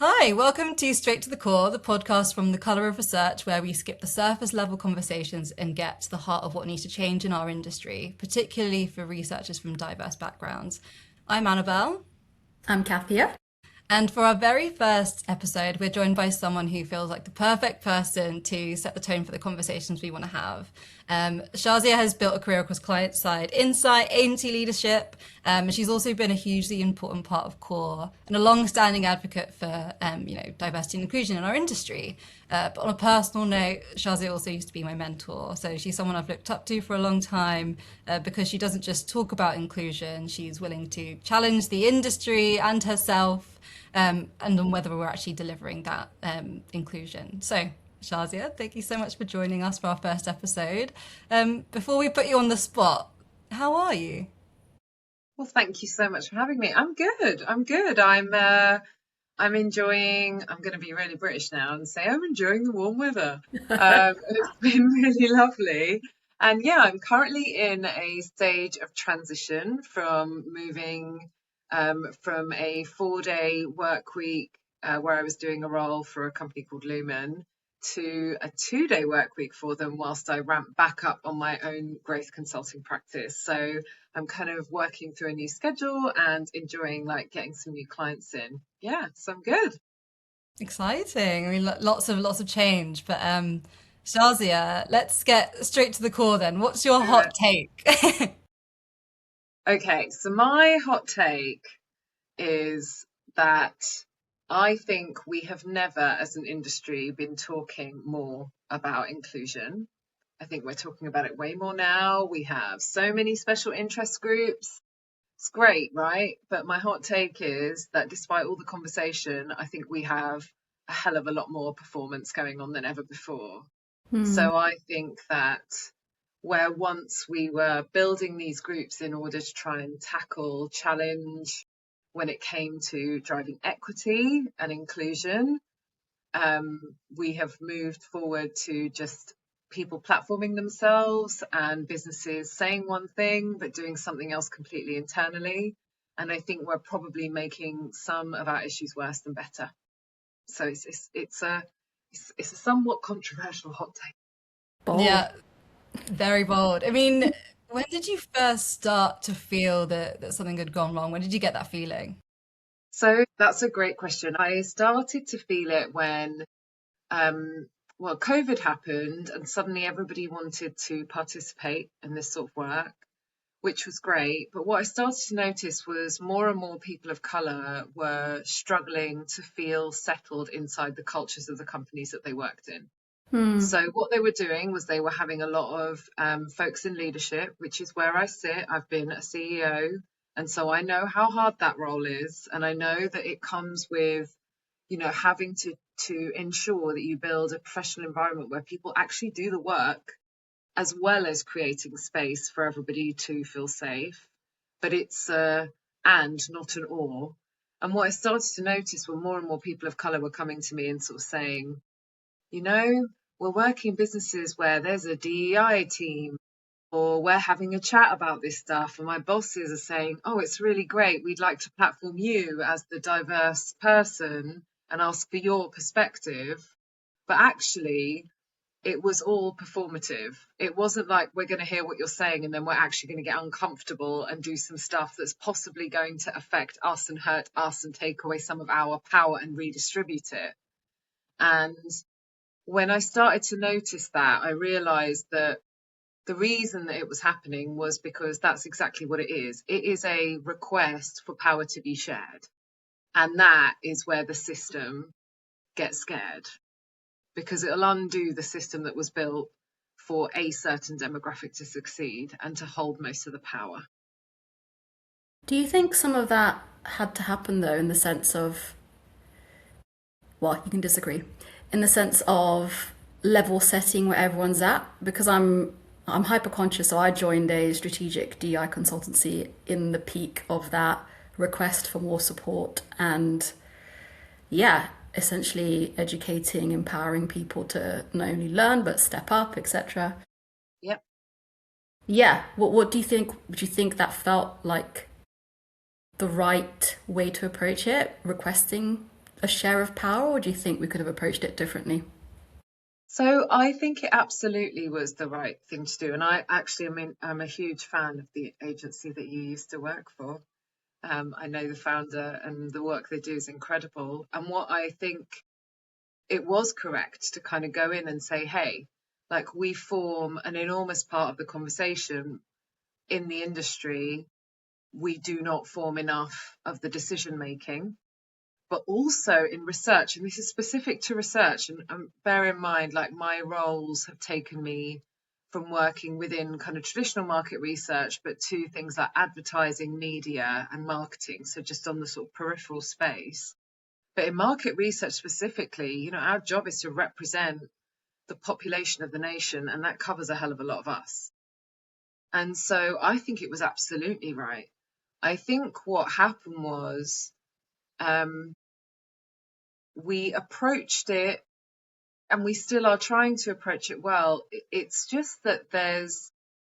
Hi, welcome to Straight to the Core, the podcast from the Colour of Research, where we skip the surface level conversations and get to the heart of what needs to change in our industry, particularly for researchers from diverse backgrounds. I'm Annabelle. I'm Kathia. And for our very first episode, we're joined by someone who feels like the perfect person to set the tone for the conversations we want to have. Shazia has built a career across client-side insight, agency leadership, and she's also been a hugely important part of CORE and a long-standing advocate for, diversity and inclusion in our industry. But on a personal note, Shazia also used to be my mentor. So she's someone I've looked up to for a long time because she doesn't just talk about inclusion, she's willing to challenge the industry and herself and on whether we're actually delivering that inclusion. So, Shazia, thank you so much for joining us for our first episode. Before we put you on the spot, how are you? Well, thank you so much for having me. I'm good. I'm enjoying. I'm going to be really British now and say I'm enjoying the warm weather. It's been really lovely. And yeah, I'm currently in a stage of transition from moving from a 4-day work week where I was doing a role for a company called Lumen to a 2-day work week for them whilst I ramp back up on my own growth consulting practice. So I'm kind of working through a new schedule and enjoying like getting some new clients in. Yeah, so I'm good. Exciting. I mean, lots of change. But Shazia, let's get straight to the core then. What's your hot take? Okay, so my hot take is that I think we have never, as an industry, been talking more about inclusion. I think we're talking about it way more now. We have so many special interest groups. It's great, right? But my hot take is that despite all the conversation, I think we have a hell of a lot more performance going on than ever before. So I think that where once we were building these groups in order to try and tackle challenge when it came to driving equity and inclusion, we have moved forward to just people platforming themselves and businesses saying one thing but doing something else completely internally. And I think we're probably making some of our issues worse than better. So it's a somewhat controversial hot take. Bold. Yeah, very bold. I mean, when did you first start to feel that something had gone wrong? When did you get that feeling? So that's a great question. I started to feel it when COVID happened and suddenly everybody wanted to participate in this sort of work, which was great. But what I started to notice was more and more people of colour were struggling to feel settled inside the cultures of the companies that they worked in. So what they were doing was they were having a lot of folks in leadership, which is where I sit. I've been a CEO, and so I know how hard that role is, and I know that it comes with, having to ensure that you build a professional environment where people actually do the work, as well as creating space for everybody to feel safe. But it's and not an or. And what I started to notice were more and more people of colour were coming to me and sort of saying, we're working in businesses where there's a DEI team, or we're having a chat about this stuff, and my bosses are saying, oh, it's really great. We'd like to platform you as the diverse person and ask for your perspective. But actually, it was all performative. It wasn't like we're going to hear what you're saying and then we're actually going to get uncomfortable and do some stuff that's possibly going to affect us and hurt us and take away some of our power and redistribute it. And when I started to notice that, I realized that the reason that it was happening was because that's exactly what it is. It is a request for power to be shared. And that is where the system gets scared, because it'll undo the system that was built for a certain demographic to succeed and to hold most of the power. Do you think some of that had to happen though, in the sense of, well, you can disagree, in the sense of level setting where everyone's at? Because I'm hyper conscious, so I joined a strategic DI consultancy in the peak of that request for more support and yeah, essentially educating, empowering people to not only learn but step up, etc. Yep. Yeah, what do you think? Would you think that felt like the right way to approach it, requesting a share of power, or do you think we could have approached it differently? So I think it absolutely was the right thing to do. And I actually, I'm a huge fan of the agency that you used to work for. I know the founder, and the work they do is incredible. And what I think, it was correct to kind of go in and say, hey, like, we form an enormous part of the conversation in the industry. We do not form enough of the decision making. But also in research, and this is specific to research, and bear in mind, like, my roles have taken me from working within kind of traditional market research, but to things like advertising, media, and marketing. So just on the sort of peripheral space. But in market research specifically, our job is to represent the population of the nation, and that covers a hell of a lot of us. And so I think it was absolutely right. I think what happened was, we approached it, and we still are trying to approach it well. It's just that there's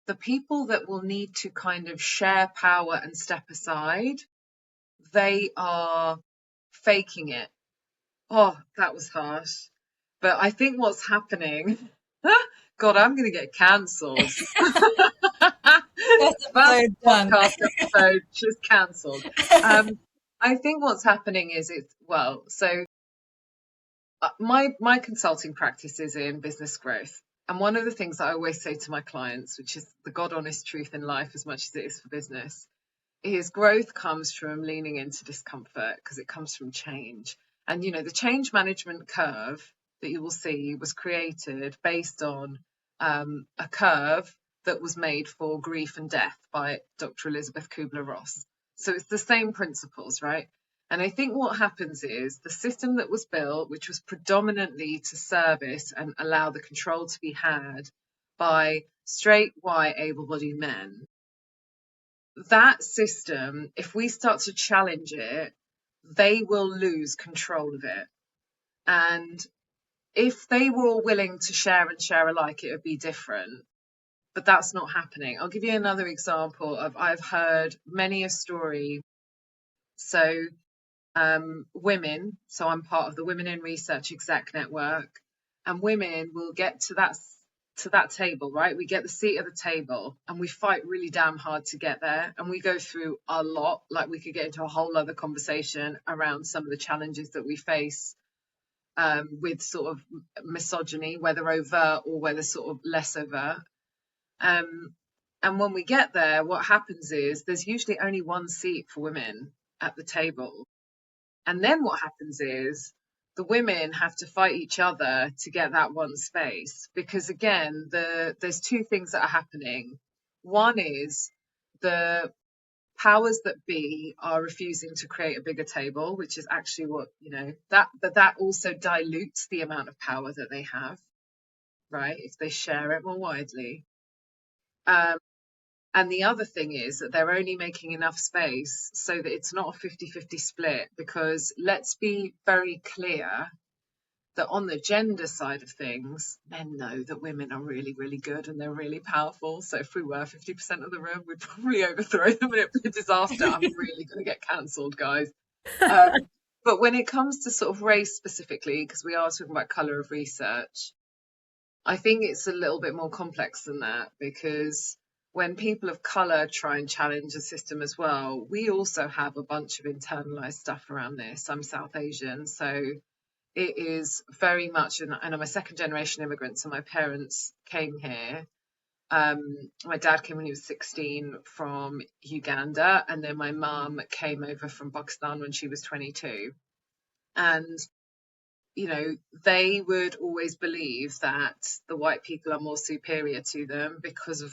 the people that will need to kind of share power and step aside. They are faking it. Oh, that was harsh. But I think what's happening, God, I'm going to get cancelled. First First episode done. podcast episode just cancelled. I think what's happening is so my consulting practice is in business growth. And one of the things that I always say to my clients, which is the God honest truth in life as much as it is for business, is growth comes from leaning into discomfort, because it comes from change. And, the change management curve that you will see was created based on a curve that was made for grief and death by Dr. Elizabeth Kubler-Ross. So it's the same principles, right? And I think what happens is the system that was built, which was predominantly to service and allow the control to be had by straight, white, able-bodied men, that system, if we start to challenge it, they will lose control of it. And if they were all willing to share and share alike, it would be different. But that's not happening. I'll give you another example of, I've heard many a story. So women, so I'm part of the Women in Research Exec Network, and women will get to that table, right? We get the seat at the table, and we fight really damn hard to get there, and we go through a lot. Like, we could get into a whole other conversation around some of the challenges that we face with sort of misogyny, whether overt or whether sort of less overt. And when we get there, what happens is there's usually only one seat for women at the table. And then what happens is the women have to fight each other to get that one space, because again, there's two things that are happening. One is the powers that be are refusing to create a bigger table, which is actually what, but that also dilutes the amount of power that they have, right? If they share it more widely. And the other thing is that they're only making enough space so that it's not a 50-50 split, because let's be very clear that on the gender side of things, men know that women are really, really good and they're really powerful. So if we were 50% of the room, we'd probably overthrow them and it'd be a disaster. I'm really going to get cancelled, guys. But when it comes to sort of race specifically, because we are talking about colour of research, I think it's a little bit more complex than that, because when people of colour try and challenge the system as well, we also have a bunch of internalised stuff around this. I'm South Asian, so it is very much, and I'm a second generation immigrant, so my parents came here. My dad came when he was 16 from Uganda, and then my mum came over from Pakistan when she was 22. And they would always believe that the white people are more superior to them because of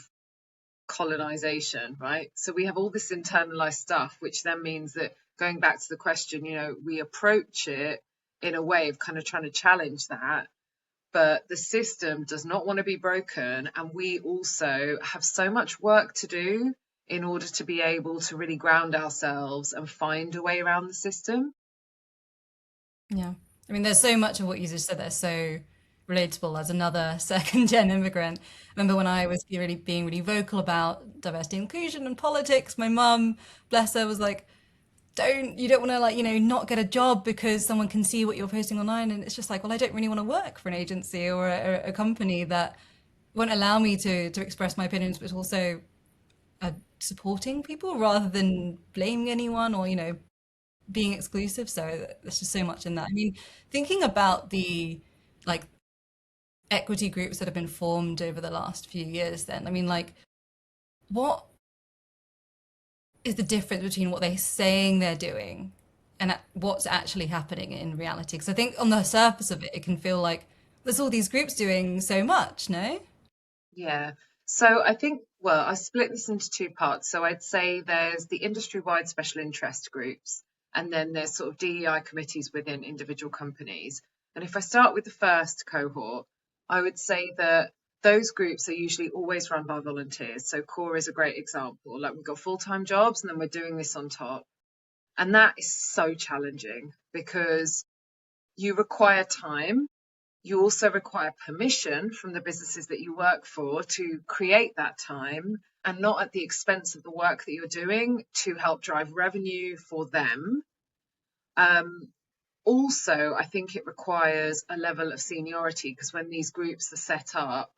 colonization, right? So we have all this internalized stuff, which then means that, going back to the question, we approach it in a way of kind of trying to challenge that, but the system does not want to be broken, and we also have so much work to do in order to be able to really ground ourselves and find a way around the system. Yeah. I mean, there's so much of what you just said that's so relatable as another second gen immigrant. I remember when I was being really vocal about diversity, inclusion, and politics, my mum, bless her, was like, you don't want to like, not get a job because someone can see what you're posting online. And it's just like, well, I don't really want to work for an agency or a company that won't allow me to express my opinions, but also supporting people rather than blaming anyone or, being exclusive. So there's just so much in that. I mean, thinking about the like equity groups that have been formed over the last few years, then, I mean, like, what is the difference between what they're saying they're doing and what's actually happening in reality? Because I think on the surface of it, it can feel like there's all these groups doing so much, no? Yeah. So I think, well, I split this into two parts. So I'd say there's the industry-wide special interest groups, and then there's sort of DEI committees within individual companies. And if I start with the first cohort, I would say that those groups are usually always run by volunteers. So CORE is a great example. Like, we've got full-time jobs and then we're doing this on top. And that is so challenging because you require time. You also require permission from the businesses that you work for to create that time, and not at the expense of the work that you're doing to help drive revenue for them. Also, I think it requires a level of seniority, because when these groups are set up,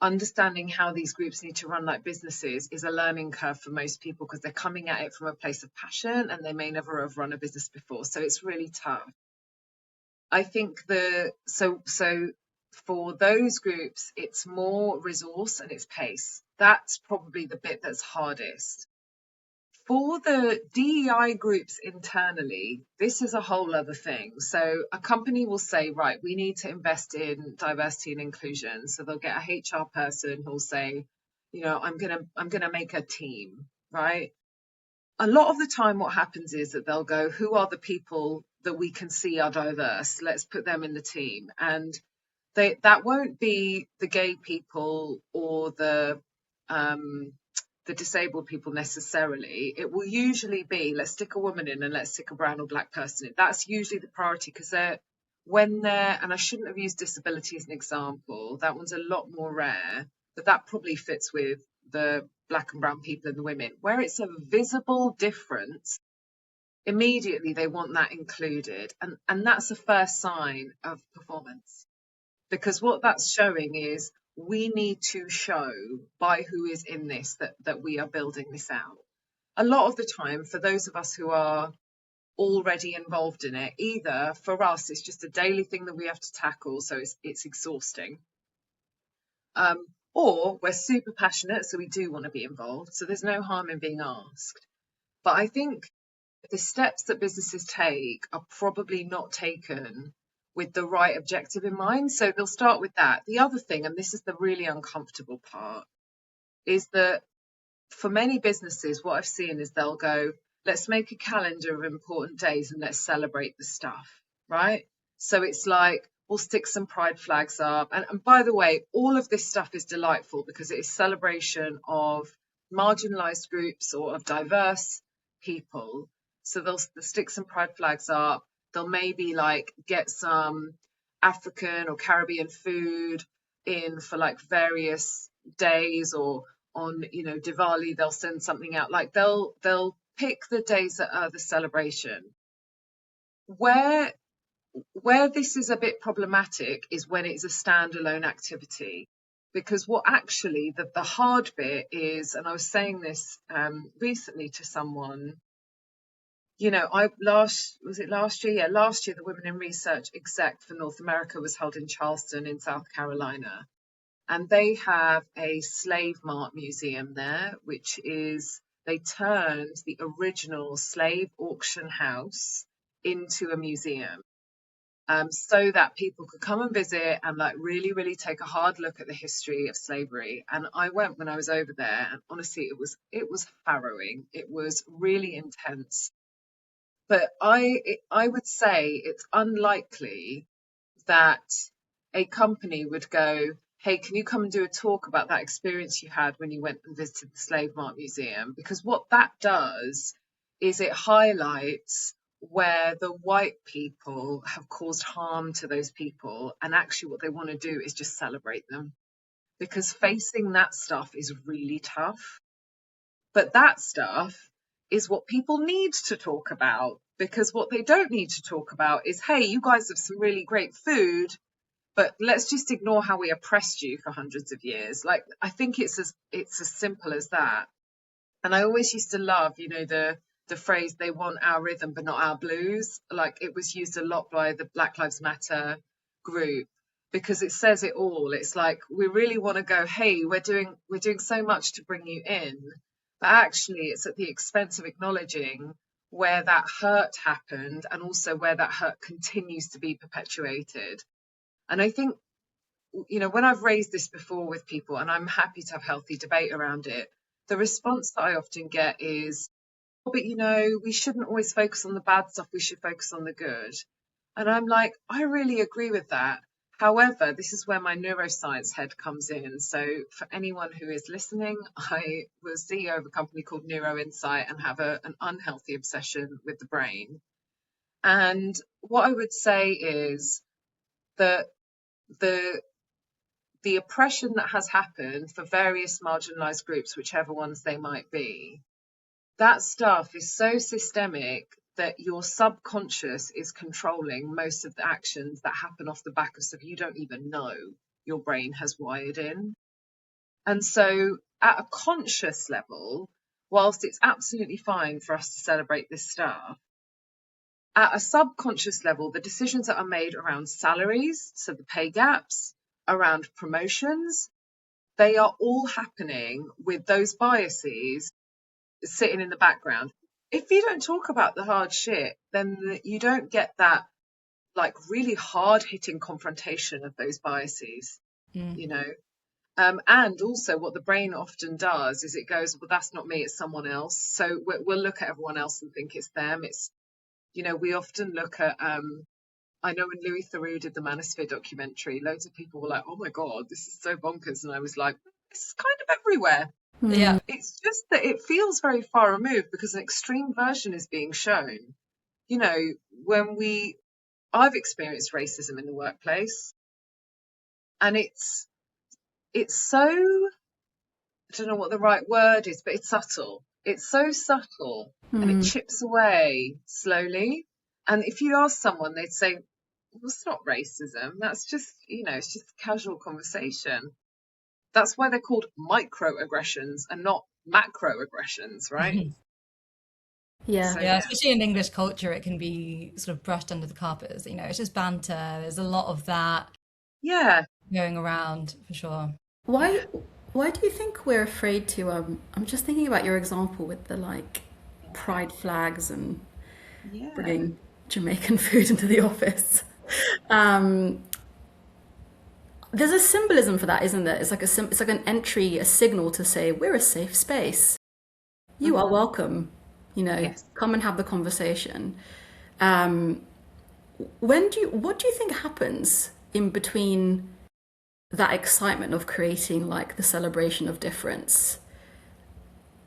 understanding how these groups need to run like businesses is a learning curve for most people, because they're coming at it from a place of passion and they may never have run a business before. So it's really tough. I think so for those groups, it's more resource and it's pace. That's probably the bit that's hardest. For the DEI groups internally, this is a whole other thing. So a company will say, right, we need to invest in diversity and inclusion. So they'll get a HR person who'll say, I'm gonna make a team, right? A lot of the time what happens is that they'll go, who are the people that we can see are diverse? Let's put them in the team. And that won't be the gay people or the disabled people necessarily. It will usually be, let's stick a woman in and let's stick a brown or black person in. That's usually the priority, because and I shouldn't have used disability as an example, that one's a lot more rare, but that probably fits with the black and brown people and the women, where it's a visible difference. Immediately they want that included, and that's the first sign of performance, because what that's showing is we need to show by who is in this that we are building this out. A lot of the time, for those of us who are already involved in it, either for us it's just a daily thing that we have to tackle, so it's exhausting, or we're super passionate, so we do want to be involved, so there's no harm in being asked. But I think the steps that businesses take are probably not taken with the right objective in mind. So they'll start with that. The other thing, and this is the really uncomfortable part, is that for many businesses, what I've seen is they'll go, let's make a calendar of important days and let's celebrate the stuff, right? So it's like, we'll stick some pride flags up. And by the way, all of this stuff is delightful because it is celebration of marginalized groups or of diverse people. So they'll stick some pride flags up. They'll maybe like get some African or Caribbean food in for like various days, or on Diwali they'll send something out. Like they'll pick the days that are the celebration. Where this is a bit problematic is when it's a standalone activity, because what actually the hard bit is, and I was saying this recently to someone, last year? Yeah, last year the Women in Research exec for North America was held in Charleston in South Carolina. And they have a slave mart museum there, which is, they turned the original slave auction house into a museum, so that people could come and visit and like really, really take a hard look at the history of slavery. And I went when I was over there, and honestly, it was harrowing. It was really intense. But I would say it's unlikely that a company would go, hey, can you come and do a talk about that experience you had when you went and visited the Slave Mart Museum? Because what that does is it highlights where the white people have caused harm to those people, and actually what they want to do is just celebrate them, because facing that stuff is really tough. But that stuff is what people need to talk about, because what they don't need to talk about is, hey, you guys have some really great food, but let's just ignore how we oppressed you for hundreds of years. Like, I think it's as simple as that. And I always used to love, the phrase, they want our rhythm but not our blues. Like, it was used a lot by the Black Lives Matter group, because it says it all. It's like, we really want to go, hey, we're doing so much to bring you in, but actually it's at the expense of acknowledging where that hurt happened, and also where that hurt continues to be perpetuated. And I think, when I've raised this before with people, and I'm happy to have healthy debate around it, the response that I often get is, oh, but we shouldn't always focus on the bad stuff, we should focus on the good. And I'm like, I really agree with that. However, this is where my neuroscience head comes in. So for anyone who is listening, I was CEO of a company called NeuroInsight and have an unhealthy obsession with the brain. And what I would say is that the oppression that has happened for various marginalized groups, whichever ones they might be, that stuff is so systemic that your subconscious is controlling most of the actions that happen off the back of stuff you don't even know your brain has wired in. And so at a conscious level, whilst it's absolutely fine for us to celebrate this stuff, at a subconscious level, the decisions that are made around salaries, so the pay gaps, around promotions, they are all happening with those biases sitting in the background. If you don't talk about the hard shit, then you don't get that like really hard hitting confrontation of those biases, and also what the brain often does is it goes, well, that's not me, it's someone else. So we'll look at everyone else and think it's them. It's, we often look at, I know when Louis Theroux did the Manosphere documentary, loads of people were like, oh my God, this is so bonkers. And I was like, it's kind of everywhere. Yeah. It's just that it feels very far removed because an extreme version is being shown. I've experienced racism in the workplace, and it's so, I don't know what the right word is, but it's subtle. It's so subtle, and it chips away slowly. And if you ask someone, they'd say, well, it's not racism. That's just, it's just a casual conversation. That's why they're called microaggressions and not macroaggressions, right? Yeah. So, Yeah, especially in English culture, it can be sort of brushed under the carpet. It's just banter. There's a lot of that yeah. going around for sure. Why do you think we're afraid to I'm just thinking about your example with the like pride flags and bringing Jamaican food into the office. There's a symbolism for that, isn't there? It's like an entry, a signal to say we're a safe space. You are welcome. Yes. Come and have the conversation. What do you think happens in between that excitement of creating like the celebration of difference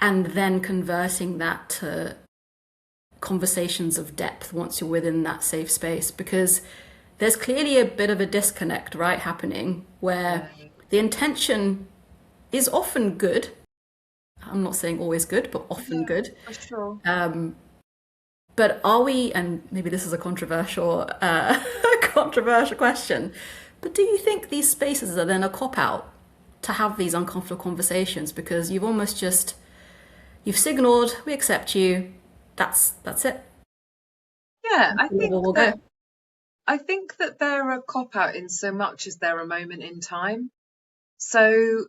and then converting that to conversations of depth once you're within that safe space? Because there's clearly a bit of a disconnect, right, happening where the intention is often good. I'm not saying always good, but often good. For sure. But are we, and maybe this is a controversial question, but do you think these spaces are then a cop-out to have these uncomfortable conversations because you've almost you've signaled, we accept you, that's it? Yeah, I We'll think that they're a cop-out in so much as they're a moment in time. So,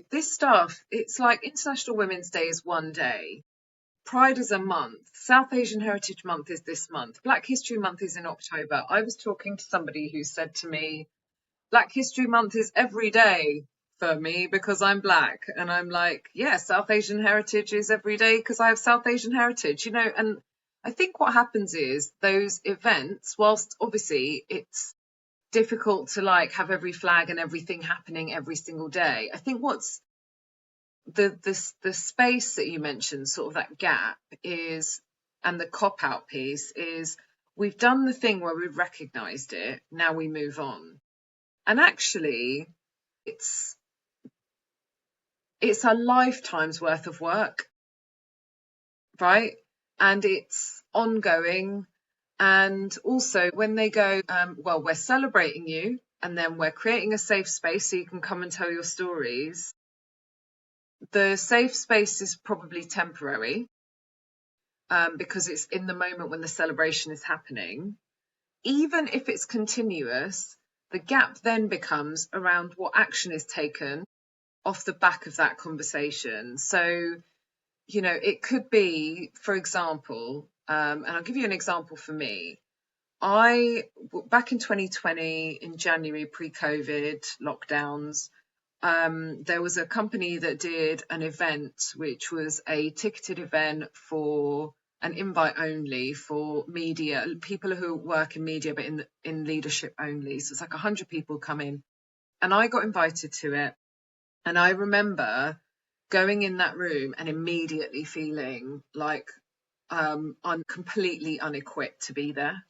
this stuff, it's like International Women's Day is one day. Pride is a month. South Asian Heritage Month is this month. Black History Month is in October. I was talking to somebody who said to me, Black History Month is every day for me because I'm Black. And I'm like, yeah, South Asian Heritage is every day because I have South Asian heritage, and I think what happens is those events, whilst obviously it's difficult to like have every flag and everything happening every single day, I think what's the space that you mentioned, sort of that gap is, and the cop-out piece is, we've done the thing where we've recognized it, now we move on. And actually it's a lifetime's worth of work. right? And it's ongoing. And also when they go, well, we're celebrating you, and then we're creating a safe space so you can come and tell your stories. The safe space is probably temporary, because it's in the moment when the celebration is happening. Even if it's continuous, the gap then becomes around what action is taken off the back of that conversation. So, it could be, for example, and I'll give you an example for me. Back in 2020, in January, pre-COVID lockdowns, there was a company that did an event, which was a ticketed event for an invite only for media, people who work in media, but in leadership only. So it's like 100 people come in, and I got invited to it. And I remember going in that room and immediately feeling like I'm completely unequipped to be there.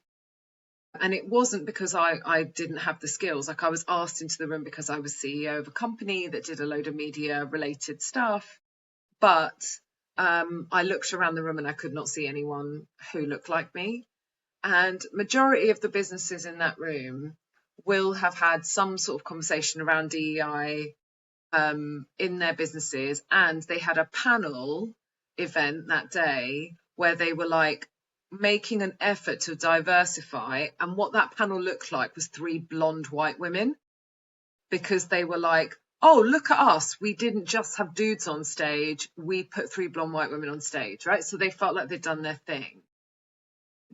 And it wasn't because I didn't have the skills. Like, I was asked into the room because I was CEO of a company that did a load of media related stuff. But I looked around the room and I could not see anyone who looked like me. And majority of the businesses in that room will have had some sort of conversation around DEI in their businesses. And they had a panel event that day where they were like making an effort to diversify. And what that panel looked like was 3 blonde white women, because they were like, oh, look at us. We didn't just have dudes on stage. We put 3 blonde white women on stage, right? So they felt like they'd done their thing.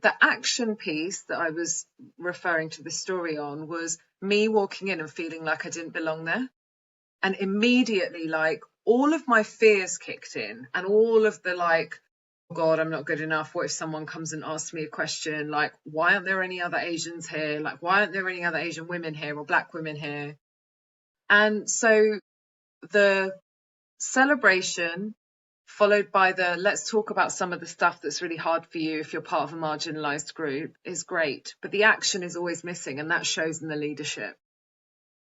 The action piece that I was referring to the story on was me walking in and feeling like I didn't belong there. And immediately, like, all of my fears kicked in, and all of the like, oh God, I'm not good enough. What if someone comes and asks me a question? Like, why aren't there any other Asians here? Like, why aren't there any other Asian women here or Black women here? And so the celebration followed by the let's talk about some of the stuff that's really hard for you if you're part of a marginalized group is great. But the action is always missing, and that shows in the leadership.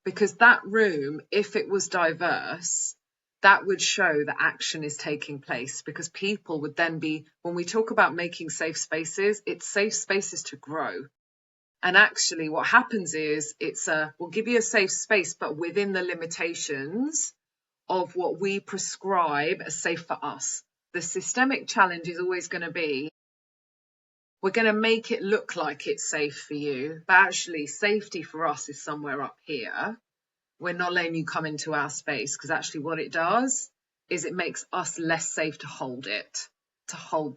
Because that room, if it was diverse, that would show that action is taking place, because people would then be, when we talk about making safe spaces, it's safe spaces to grow. And actually what happens is we'll give you a safe space, but within the limitations of what we prescribe as safe for us. The systemic challenge is always going to be, we're going to make it look like it's safe for you, but actually safety for us is somewhere up here. We're not letting you come into our space, because actually what it does is it makes us less safe to hold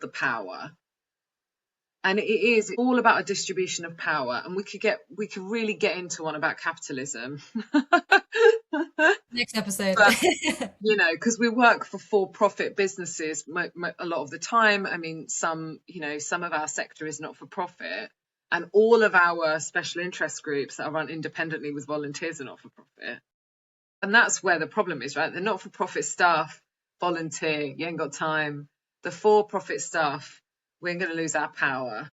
the power. And it's all about a distribution of power. And we could really get into one about capitalism. Next episode. But, because we work for for-profit businesses a lot of the time. I mean, some of our sector is not for profit. And all of our special interest groups that are run independently with volunteers are not for profit. And that's where the problem is, right? The not-for-profit stuff, volunteer, you ain't got time. The for-profit stuff, we're going to lose our power.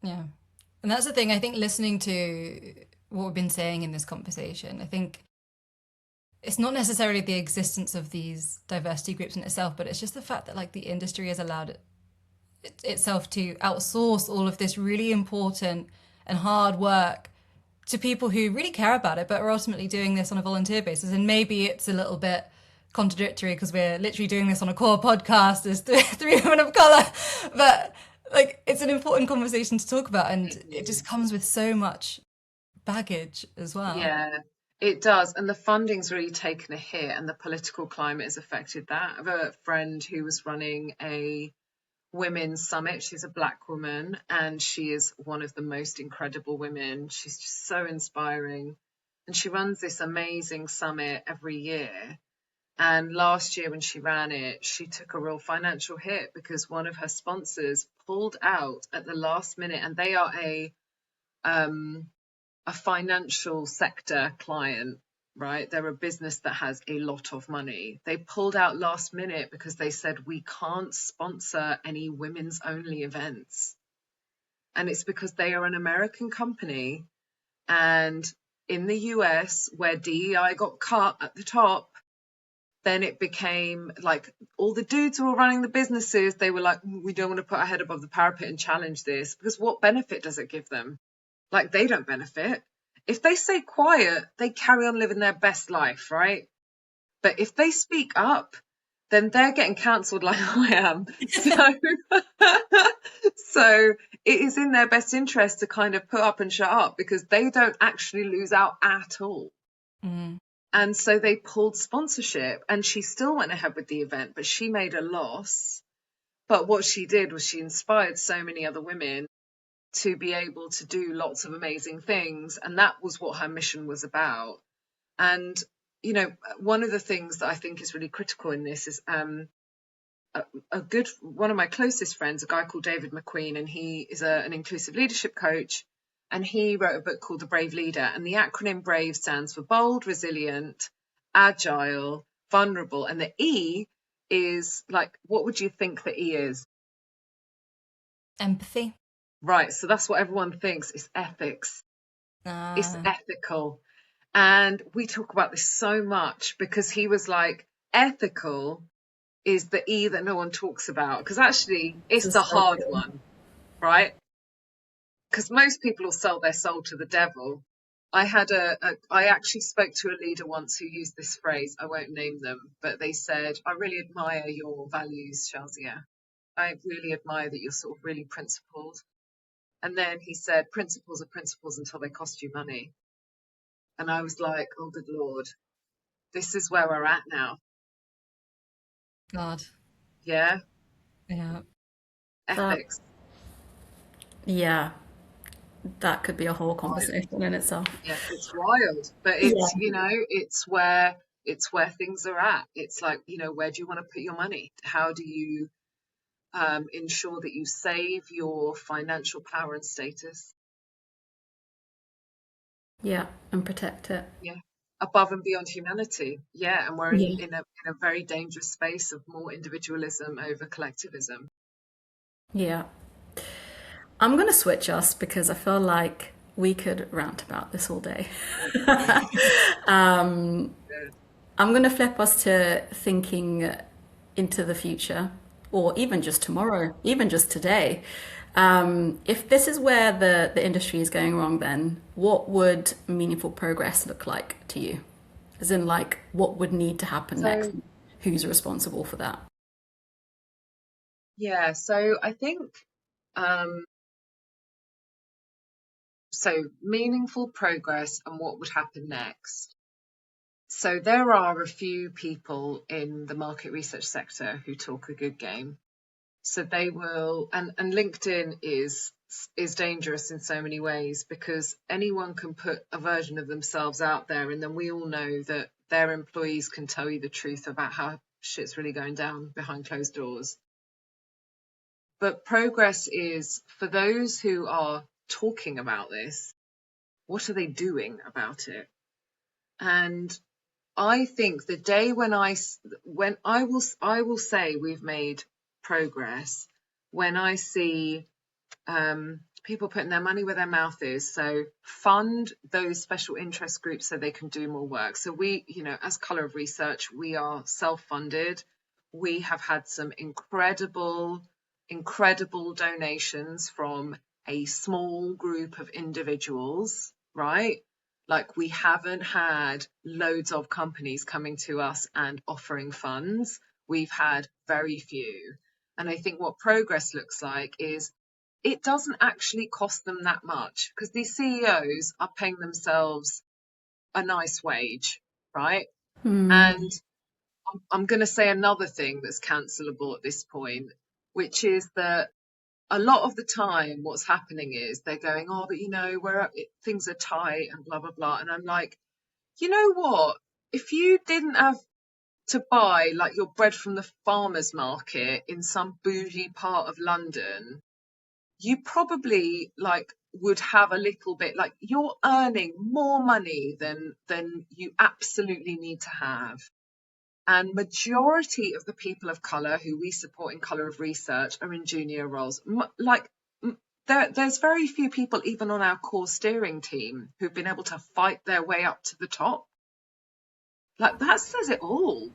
Yeah. And that's the thing. I think listening to what we've been saying in this conversation, I think it's not necessarily the existence of these diversity groups in itself, but it's just the fact that like the industry has allowed itself to outsource all of this really important and hard work to people who really care about it, but are ultimately doing this on a volunteer basis. And maybe it's a little bit contradictory because we're literally doing this on a core podcast as 3 women of color, but like it's an important conversation to talk about, and it just comes with so much baggage as well. Yeah, it does. And the funding's really taken a hit, and the political climate has affected that. I have a friend who was running a women's summit. She's a Black woman, and she is one of the most incredible women. She's just so inspiring. And she runs this amazing summit every year. And last year when she ran it, she took a real financial hit because one of her sponsors pulled out at the last minute, and they are a financial sector client, right? They're a business that has a lot of money. They pulled out last minute because they said, we can't sponsor any women's only events. And it's because they are an American company. And in the US, where DEI got cut at the top, then it became like all the dudes who were running the businesses, they were like, we don't want to put our head above the parapet and challenge this, because what benefit does it give them? Like, they don't benefit. If they stay quiet, they carry on living their best life, right? But if they speak up, then they're getting cancelled like I am. So it is in their best interest to kind of put up and shut up, because they don't actually lose out at all. Mm. And so they pulled sponsorship, and she still went ahead with the event, but she made a loss. But what she did was she inspired so many other women to be able to do lots of amazing things. And that was what her mission was about. And, you know, one of the things that I think is really critical in this is one of my closest friends, a guy called David McQueen, and he is an inclusive leadership coach. And he wrote a book called The Brave Leader. And the acronym BRAVE stands for bold, resilient, agile, vulnerable. And the E is like, what would you think the E is? Empathy. Right. So that's what everyone thinks. It's ethics. It's Ah. ethical. And we talk about this so much, because he was like, ethical is the E that no one talks about, because actually it's the hard one, right? Because most people will sell their soul to the devil. I actually spoke to a leader once who used this phrase. I won't name them, but they said, I really admire your values, Shazia. I really admire that you're sort of really principled. And then he said, principles are principles until they cost you money. And I was like, oh, good Lord, this is where we're at now. God. Yeah. Yeah. Ethics. Yeah, that could be a whole conversation in itself. Yeah, it's wild, but it's, you know, it's where things are at. It's like, you know, where do you want to put your money? How do you ensure that you save your financial power and status? Yeah, and protect it. Yeah, above and beyond humanity. Yeah, and we're in a very dangerous space of more individualism over collectivism. Yeah. I'm going to switch us because I feel like we could rant about this all day. I'm going to flip us to thinking into the future, or even just tomorrow, even just today. If this is where the industry is going wrong, then what would meaningful progress look like to you? As in, like, what would need to happen next? Who's responsible for that? Yeah, so I think so meaningful progress and what would happen next. So there are a few people in the market research sector who talk a good game. So they will, and LinkedIn is dangerous in so many ways, because anyone can put a version of themselves out there, and then we all know that their employees can tell you the truth about how shit's really going down behind closed doors. But progress is, for those who are talking about this, what are they doing about it? And I think the day when I will say we've made progress when I see people putting their money where their mouth is. So fund those special interest groups so they can do more work. So we, you know, as Colour of Research, we are self-funded. We have had some incredible donations from a small group of individuals, right? Like, we haven't had loads of companies coming to us and offering funds. We've had very few. And I think what progress looks like is it doesn't actually cost them that much, because these CEOs are paying themselves a nice wage, right? And I'm going to say another thing that's cancelable at this point, which is that a lot of the time what's happening is they're going, oh, but you know, things are tight and blah, blah, blah. And I'm like, you know what? If you didn't have to buy like your bread from the farmer's market in some bougie part of London, you probably like would have a little bit, like, you're earning more money than you absolutely need to have. And majority of the people of colour who we support in Colour of Research are in junior roles. There's very few people even on our core steering team who've been able to fight their way up to the top. Like, that says it all.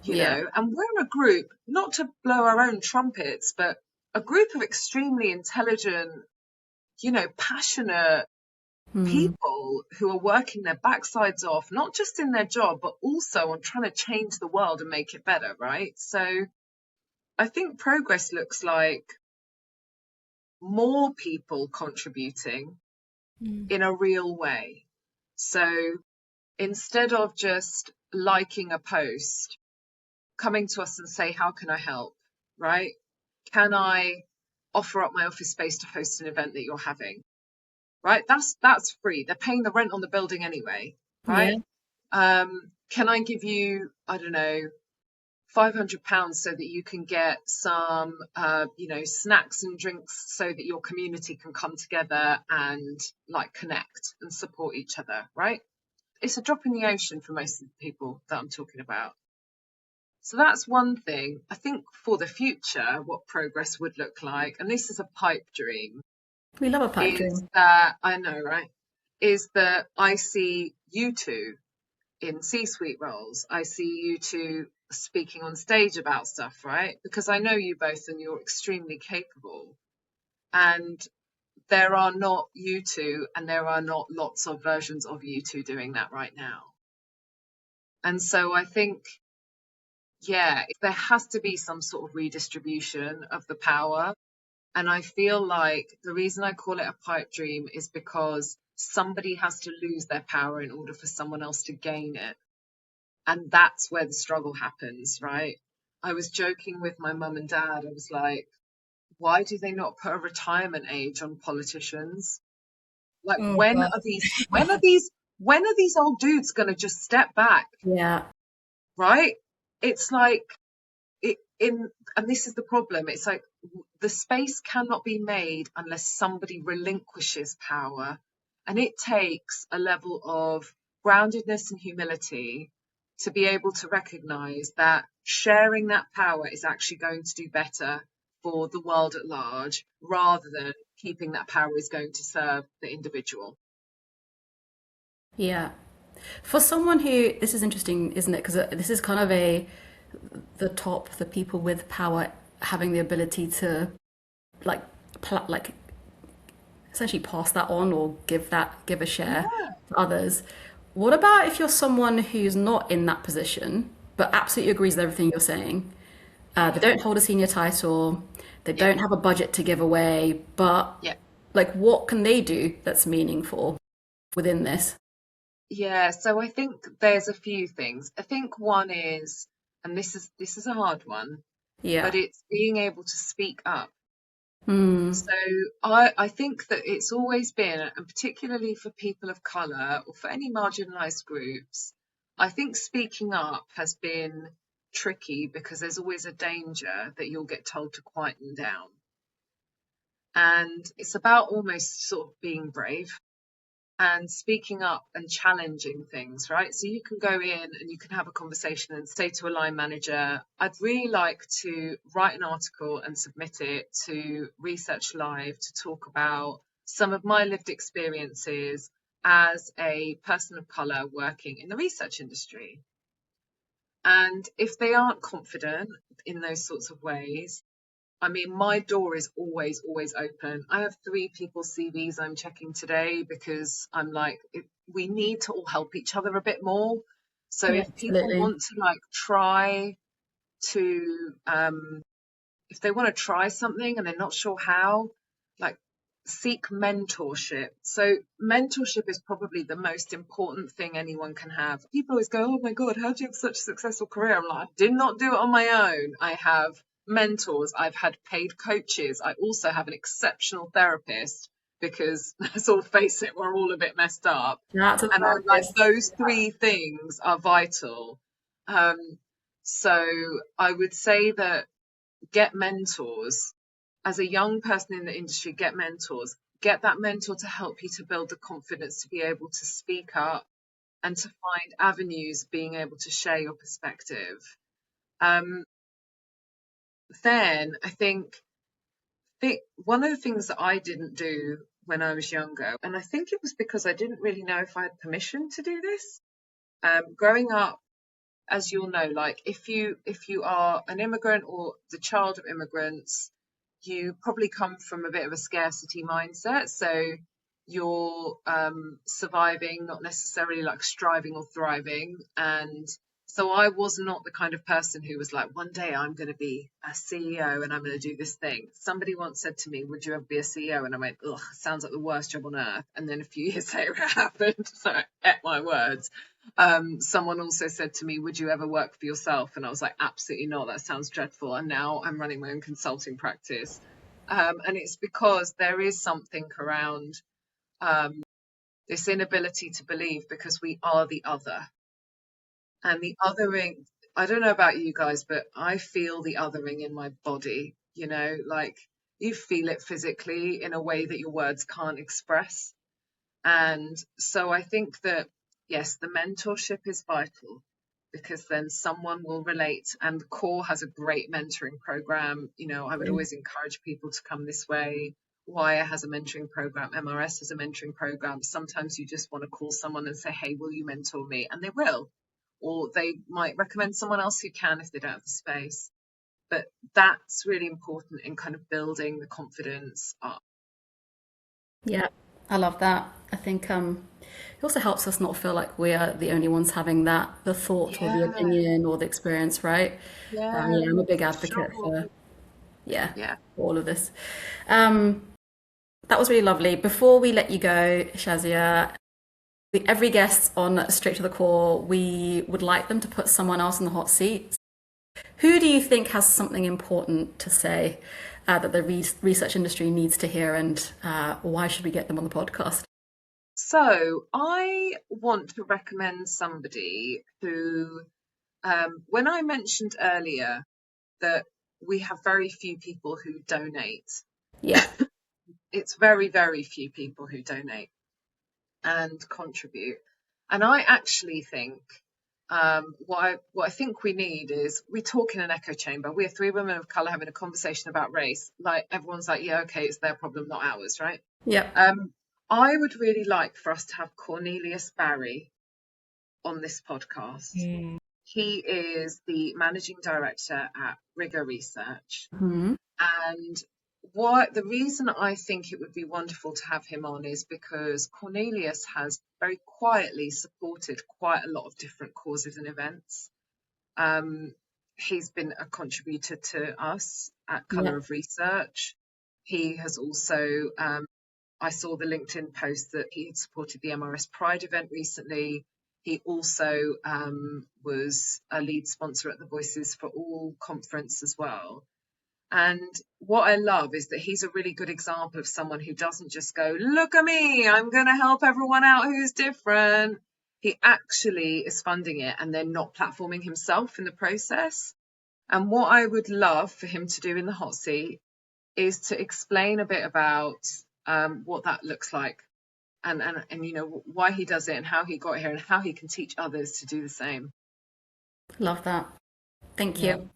Yeah. and we're a group, not to blow our own trumpets, but a group of extremely intelligent, passionate Mm. people who are working their backsides off, not just in their job, but also on trying to change the world and make it better, right? So I think progress looks like more people contributing in a real way. So instead of just liking a post, coming to us and say, how can I help? Right? Can I offer up my office space to host an event that you're having? Right? That's free. They're paying the rent on the building anyway. Right? Yeah. Can I give you, I don't know, £500 so that you can get some, snacks and drinks so that your community can come together and like connect and support each other, right? It's a drop in the ocean for most of the people that I'm talking about. So that's one thing. I think for the future, what progress would look like, and this is a pipe dream, We love a pipe is dream. that, I know, right? Is that I see you two in C-suite roles. I see you two speaking on stage about stuff, right? Because I know you both and you're extremely capable. And there are not you two, and there are not lots of versions of you two doing that right now. And so I think, yeah, there has to be some sort of redistribution of the power. And I feel like the reason I call it a pipe dream is because somebody has to lose their power in order for someone else to gain it. And that's where the struggle happens, right? I was joking with my mum and dad. I was like, why do they not put a retirement age on politicians? Like, Oh when God. are these old dudes going to just step back, Yeah. right? It's like, and this is the problem. It's like the space cannot be made unless somebody relinquishes power. And it takes a level of groundedness and humility to be able to recognize that sharing that power is actually going to do better for the world at large, rather than keeping that power is going to serve the individual. Yeah. For someone who, this is interesting, isn't it? Because this is kind of the people with power having the ability to like, like essentially pass that on or give a share Yeah, to others. What about if you're someone who's not in that position, but absolutely agrees with everything you're saying? They don't hold a senior title, they yeah, don't have a budget to give away, but yeah. like, what can they do that's meaningful within this? Yeah, so I think there's a few things. I think one is, and this is a hard one, Yeah. but it's being able to speak up. Hmm. So I think that it's always been, and particularly for people of colour or for any marginalised groups, I think speaking up has been tricky because there's always a danger that you'll get told to quieten down. And it's about almost sort of being brave and speaking up and challenging things, right? So you can go in and you can have a conversation and say to a line manager, I'd really like to write an article and submit it to Research Live to talk about some of my lived experiences as a person of colour working in the research industry. And if they aren't confident in those sorts of ways, I mean, my door is always, always open. I have 3 people's CVs I'm checking today because I'm like, we need to all help each other a bit more. So Yeah, if people absolutely. want to like try to, if they want to try something and they're not sure how, like seek mentorship. So mentorship is probably the most important thing anyone can have. People always go, oh my God, how do you have such a successful career? I'm like, I did not do it on my own. I have mentors. I've had paid coaches. I also have an exceptional therapist because let's all face it, we're all a bit messed up. That's a And I'm like, therapist. those 3 things are vital. Um, so I would say that get mentors. As a young person in the industry, get mentors. Get that mentor to help you to build the confidence to be able to speak up and to find avenues being able to share your perspective. Um, then I think one of the things that I didn't do when I was younger, and I think it was because I didn't really know if I had permission to do this. Growing up as you'll know, like if you are an immigrant or the child of immigrants, you probably come from a bit of a scarcity mindset. So you're surviving, not necessarily like striving or thriving. And so I was not the kind of person who was like, one day I'm going to be a CEO and I'm going to do this thing. Somebody once said to me, would you ever be a CEO? And I went, ugh, sounds like the worst job on earth. And then a few years later it happened. So I ate my words. Someone also said to me, would you ever work for yourself? And I was like, absolutely not. That sounds dreadful. And now I'm running my own consulting practice. And it's because there is something around this inability to believe, because we are the other. And the othering, I don't know about you guys, but I feel the othering in my body, like you feel it physically in a way that your words can't express. And so I think that, yes, the mentorship is vital, because then someone will relate. And CORE has a great mentoring program. I would always encourage people to come this way. Wire has a mentoring program. MRS has a mentoring program. Sometimes you just want to call someone and say, hey, will you mentor me? And they will. Or they might recommend someone else who can if they don't have the space. But that's really important in kind of building the confidence up. Yeah, I love that. I think it also helps us not feel like we are the only ones having the thought or the Yeah, opinion or the experience, right? yeah, Yeah, I'm a big for advocate sure. for, yeah, Yeah. for all of this. That was really lovely. Before we let you go, Shazia, every guest on Straight to the Core, we would like them to put someone else in the hot seat. Who do you think has something important to say that the research industry needs to hear, and why should we get them on the podcast? So I want to recommend somebody who, when I mentioned earlier that we have very few people who donate, Yeah, it's very, very few people who donate and contribute. And I actually think what I think we need is, we talk in an echo chamber. We're three women of colour having a conversation about race. Like everyone's like, yeah, okay, it's their problem, not ours, right? yeah, I would really like for us to have Cornelius Barry on this podcast. He is the managing director at Rigor Research. And the reason I think it would be wonderful to have him on is because Cornelius has very quietly supported quite a lot of different causes and events. He's been a contributor to us at yeah, Colour of Research. He has also, I saw the LinkedIn post that he had supported the MRS Pride event recently. He also was a lead sponsor at the Voices for All conference as well. And what I love is that he's a really good example of someone who doesn't just go, look at me, I'm going to help everyone out who's different. He actually is funding it and then not platforming himself in the process. And what I would love for him to do in the hot seat is to explain a bit about what that looks like, and why he does it and how he got here and how he can teach others to do the same. love that. Thank Yeah. you.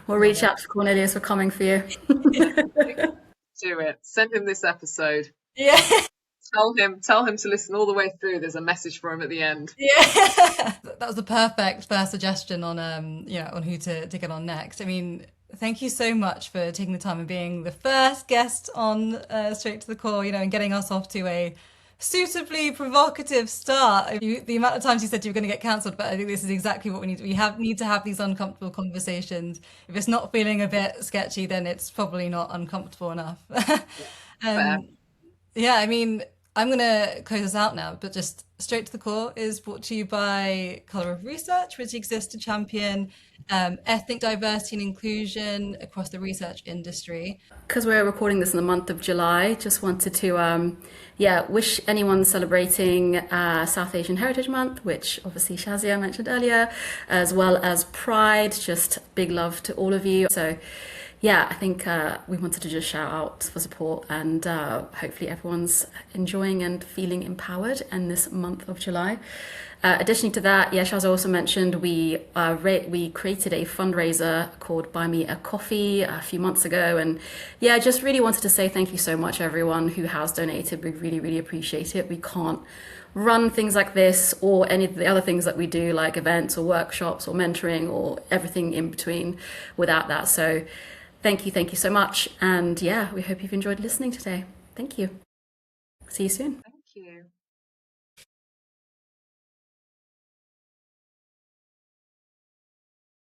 We'll reach out to Cornelius. We're coming for you. Do it. Send him this episode. Yeah. Tell him to listen all the way through. There's a message for him at the end. Yeah. That was the perfect first suggestion on on who to get on next. I mean, thank you so much for taking the time and being the first guest on Straight to the Core, and getting us off to a suitably provocative start. The amount of times you said you were going to get cancelled, but I think this is exactly what we need. We need to have these uncomfortable conversations. If it's not feeling a bit sketchy, then it's probably not uncomfortable enough. Yeah, I mean, I'm going to close us out now, but just Straight to the Core is brought to you by Colour of Research, which exists to champion ethnic diversity and inclusion across the research industry. Because we're recording this in the month of July, just wanted to, wish anyone celebrating South Asian Heritage Month, which obviously Shazia mentioned earlier, as well as Pride. Just big love to all of you. So, yeah, I think we wanted to just shout out for support, and hopefully everyone's enjoying and feeling empowered in this month of July. Additionally to that, Shaz also mentioned we created a fundraiser called Buy Me a Coffee a few months ago, and just really wanted to say thank you so much everyone who has donated. We really, really appreciate it. We can't run things like this or any of the other things that we do, like events or workshops or mentoring or everything in between, without that. So thank you so much. And yeah, we hope you've enjoyed listening today. Thank you. See you soon. Thank you.